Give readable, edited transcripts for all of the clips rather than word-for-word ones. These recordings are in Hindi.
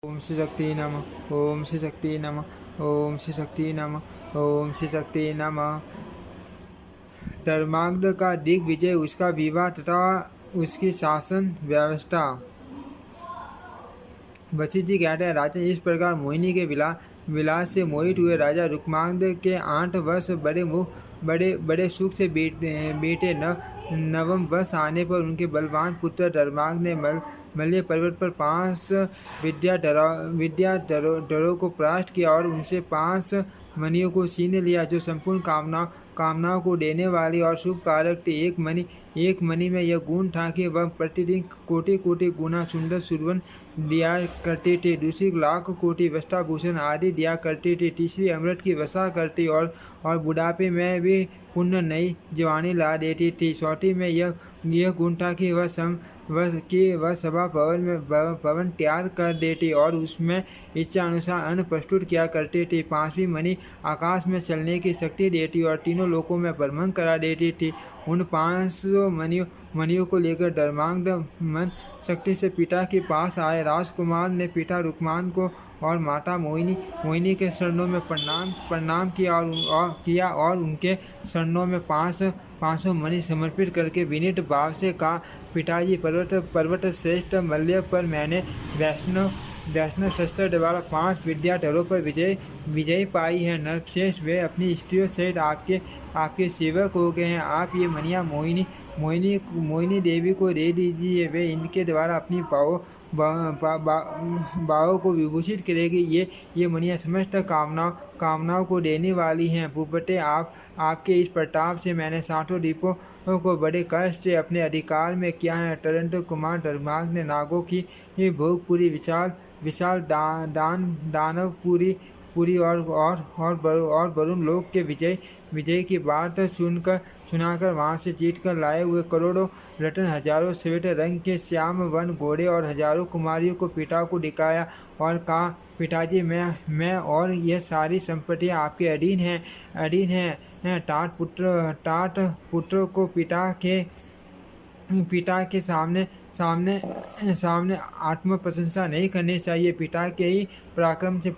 ओम श्री शक्ति नमः। ओम श्री शक्ति नमः। ओम श्री शक्ति नमः। ओम श्री शक्ति नमः। धर्मांध का दिग्विजय, उसका विवाह तथा उसकी शासन व्यवस्था। वशिष्ठ जी कहते हैं, राजा इस प्रकार मोहिनी के विलास से मोहित हुए राजा रुक्मांगद के 8 वर्ष बड़े बड़े सुख से बेटे नवम वर्ष आने पर उनके बलवान पुत्र धर्मांग ने मल्य पर्वत पर 5 विद्याधरों को परास्त किया और उनसे 5 मणियों को छीन लिया, जो संपूर्ण कामनाओं को देने वाली और शुभ कारक थी। एक मणि में यह गुण था कि वह प्रतिदिन कोटि कोटि गुना सुंदर सुरवन दिया करती थी, दूसरी लाख कोटि वस्त्राभूषण आदि दिया करती थी, तीसरी अमृत की वर्षा करती और बुढ़ापे में भी पुण्य नई जवानी ला देती थी, चौथी में यह गुण था कि वह सभा भवन तैयार कर देती और उसमें इच्छा अनुसार अन्न प्रस्तुत किया करती थी, पांचवी मणि आकाश में चलने की शक्ति देती और तीनों लोकों में भ्रमण करा देती थी। उन 500 मणियों को लेकर धर्मांध मन शक्ति से पिता के पास आए। राजकुमार ने पिता रुक्मान को और माता मोहिनी के चरणों में प्रणाम किया और उनके चरणों में 500 मणि समर्पित करके विनीत भाव से कहा, पिताजी, पर्वत श्रेष्ठ मल्य पर मैंने वैष्णव शस्त्र द्वारा 5 विद्याधरों पर विजय पाई है। नरश्रेष्ठ, वे अपनी स्त्रियों सहित आपके सेवक हो गए हैं। आप ये मणियाँ मोहिनी देवी को दे दीजिए, वे इनके द्वारा अपनी बाहों को विभूषित करेगी। ये मणियाँ समस्त कामनाओं को देने वाली हैं। भूपते, आपके इस प्रताप से मैंने 7 द्वीपों को बड़े कष्ट से अपने अधिकार में किया है। तुरंत कुमार धर्मांग ने नागों की भोगपुरी विशाल दानवपुरी और वरुण लोक के विजय की बात सुनाकर वहां से जीतकर लाए हुए करोड़ों रत्न, हजारों श्वेत रंग के श्याम वन घोड़े और हजारों कुमारियों को पिता को दिखाया और कहा, पिताजी, मैं और यह सारी संपत्तियां आपके अधीन हैं। तात पुत्र को पिता के सामने आत्म प्रशंसा नहीं करनी चाहिए। पिता के ही पराक्रम से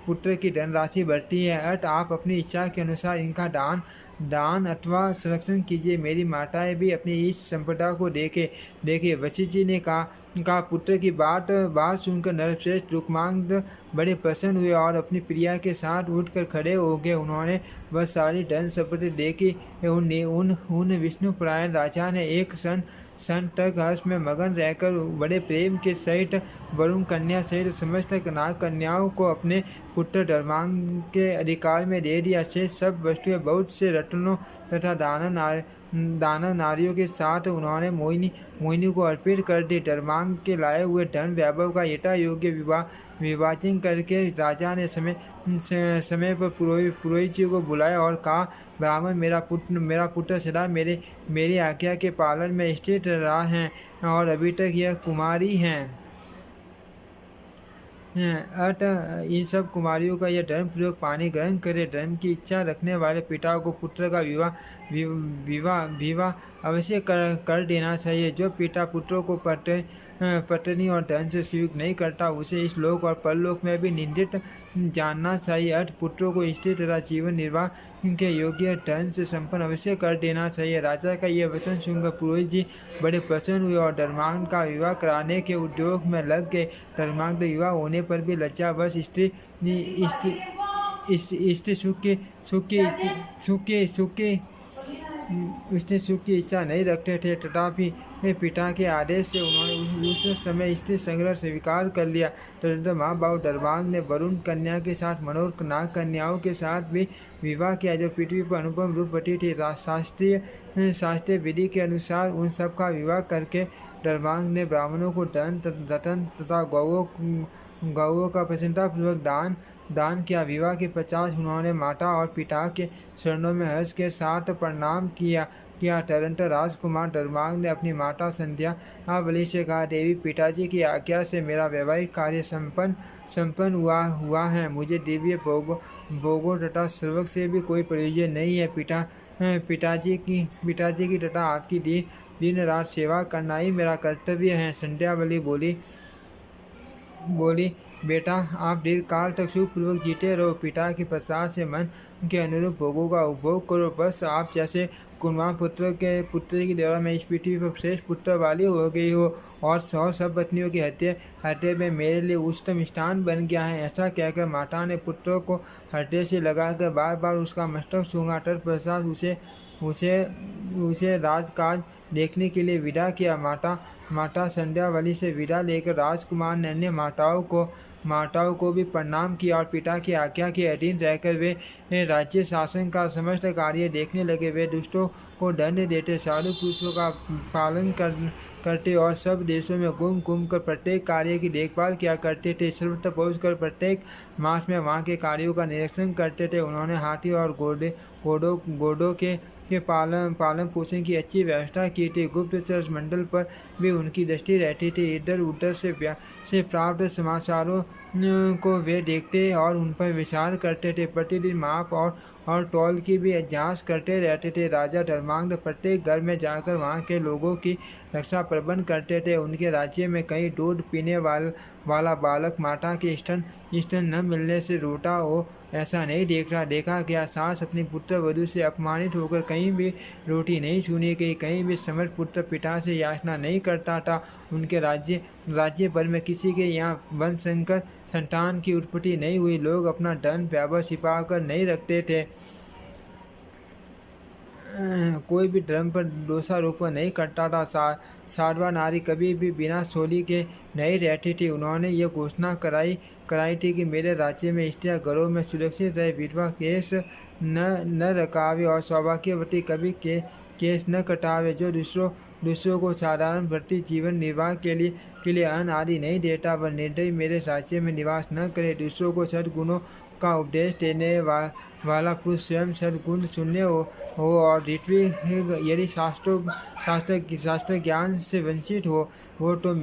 पुत्र की धनराशि बढ़ती है। अतः आप अपनी इच्छा के अनुसार इनका दान अथवा संरक्षण कीजिए। मेरी माताएं भी अपनी इस संपदा को देखे। वशिष्ठ जी ने कहा, पुत्र की बात सुनकर नरश्रेष्ठ रुक्मांगद बड़े प्रसन्न हुए और अपनी प्रिया के साथ उठकर खड़े हो गए। उन्होंने वह सारी धन संपत्ति देखी। उन विष्णुपरायण राजा ने एक सन तक हर्ष में मगन रहकर बड़े प्रेम के सहित वरुण कन्या सहित समस्त कन्याओं को अपने पुत्र धर्मांग के अधिकार में दे दिया। से सब वस्तुएं बहुत से रत्नों तथा दानव नारियों के साथ उन्होंने मोहिनी को अर्पित कर दी। धर्मांग के लाए हुए धन वैभव का यथा योग्य विभाजन करके राजा ने समय पर पुरोहित जी को बुलाया और कहा, ब्राह्मण, मेरा पुत्र सदा मेरी आज्ञा के पालन में स्थित रहा है और अभी तक यह कुमारी हैं। अतः इन सब कुमारियों का यह धर्म प्रयोग पानी ग्रहण करे। धर्म की इच्छा रखने वाले पिता को पुत्र का विवाह अवश्य कर देना चाहिए। जो पिता पुत्रों को पत्नी और धन से स्वीकार नहीं करता, उसे इस लोक और परलोक में भी निंदित जानना चाहिए। अतः पुत्रों को स्त्री तथा जीवन निर्वाह के योग्य धन से संपन्न अवश्य कर देना चाहिए। राजा का यह वचन सुनकर पुरोहित जी बड़े प्रसन्न हुए और धर्मांग का विवाह कराने के उद्योग में लग गए। धर्मांग विवाह होने पर भी लज्जावश सुख की इच्छा नहीं रखते थे, तथापि पिता के आदेश से उन्होंने उस समय स्त्री संग्रह स्वीकार कर लिया। तुरंत माँ बाप धर्मांग ने वरुण कन्या के साथ मनोहर नाग कन्याओं के साथ भी विवाह किया, जो पृथ्वी पर अनुपम रूपवती थी। शास्त्रीय विधि के अनुसार उन सब का विवाह करके धर्मांग ने ब्राह्मणों को धन रतन तथा गौओं का प्रसन्नतापूर्वक दान किया। विवाह के पश्चात उन्होंने माता और पिता के चरणों में हर्ष के साथ प्रणाम किया। तुरंत राजकुमार धर्मांग ने अपनी माता संध्यावली से कहा, देवी, पिताजी की आज्ञा से मेरा वैवाहिक कार्य संपन्न हुआ है। मुझे दिव्य भोगों तथा सर्वक से भी कोई प्रयोजन नहीं है। पिताजी की तथा आपकी दिन रात सेवा करना ही मेरा कर्तव्य है। संध्यावली बोली, बोली, बेटा आप दीर्घकाल तक सुखपूर्वक जीते रहो, पिता के प्रसाद से मन के अनुरूप भोगों का उपभोग करो, बस आप जैसे गुणवान पुत्र की द्वारा मैं इस पृथ्वी पर श्रेष्ठ पुत्र वाली हो गई हो और सब पत्नियों की हृदय में मेरे लिए उच्चतम स्थान बन गया है। ऐसा कहकर माता ने पुत्र को हृदय से लगाकर बार बार उसका मस्तक छूंगा। तत्पश्चात उसे उसे राजकाज देखने के लिए विदा किया। माता संध्यावली से विदा लेकर राजकुमार ने अन्य माताओं को भी प्रणाम किया और पिता की आज्ञा के अधीन रहकर वे राज्य शासन का समस्त कार्य देखने लगे। वे दुष्टों को दंड देते, साधु पुरुषों का पालन करते और सब देशों में घूम कर प्रत्येक कार्य की देखभाल किया करते थे। सर्वत्र पहुंचकर प्रत्येक मास में वहाँ के कार्यों का निरीक्षण करते थे। उन्होंने हाथी और घोड़ों के पालन पोषण की अच्छी व्यवस्था की थी। गुप्तचर मंडल पर भी उनकी दृष्टि रहती थी। इधर उधर से प्राप्त समाचारों को वे देखते और उन पर विचार करते थे। प्रतिदिन माप और तौल की भी जांच करते रहते थे। राजा धर्मांध प्रत्येक घर में जाकर वहाँ के लोगों की रक्षा प्रबंध करते थे। उनके राज्य में कहीं दूध पीने वाला बालक माता के स्तन न मिलने से रोता हो, ऐसा नहीं देखा गया। सास अपनी पुत्र वधू से अपमानित होकर कहीं भी रोटी नहीं सुनी गई। कहीं भी समर्थ पुत्र पिता से याचना नहीं करता था। उनके राज्य भर में किसी के यहाँ वंशसंकर संतान की उत्पत्ति नहीं हुई। लोग अपना धन वैभव छिपा कर नहीं रखते थे। कोई भी धर्म पर दोषारोपण नहीं करता था। साधवा नारी कभी भी बिना सोली के नहीं रहती थी। उन्होंने ये घोषणा कराई थी कि मेरे राज्य में स्त्रियां घरों में सुरक्षित रहे, विधवा केस न रखावे और सौभाग्यवती कभी केस न कटावे, जो दूसरों को साधारण भर्ती जीवन निर्वाह के लिए अन्न आदि नहीं देता, वह निर्दयी मेरे राज्य में निवास न करे। दूसरों को सद्गुणों का उपदेश देने वाला पुरुष स्वयं सद्गुण शून्य हो और ऋत्वी यदि शास्त्र ज्ञान से वंचित हो वो तो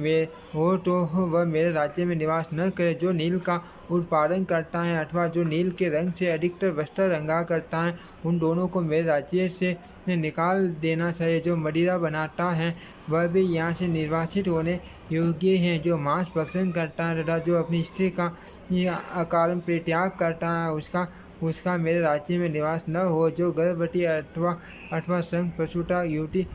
वह मेरे राज्य में निवास न करे। जो नील का उत्पादन करता है अथवा जो नील के रंग से अधिकतर वस्त्र रंगा करता है, उन दोनों को मेरे राज्य से निकाल देना चाहिए। जो मदिरा बनाता है वह भी यहाँ से निर्वासित होने योग्य है। जो मांस भक्षण करता है तथा जो अपनी स्त्री का अकारण परित्याग करता है, उसका मेरे राज्य में निवास न हो। जो गर्भवती अथवा संघ प्रसूता युवती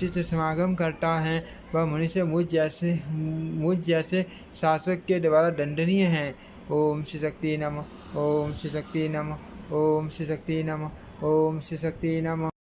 से समागम करता है, वह मनुष्य मुझ जैसे शासक के द्वारा दंडनीय है। ओम श्री शक्ति नमः। ओम श्री शक्ति नमः। ओम श्री शक्ति नमः। ओम श्री शक्ति नमः।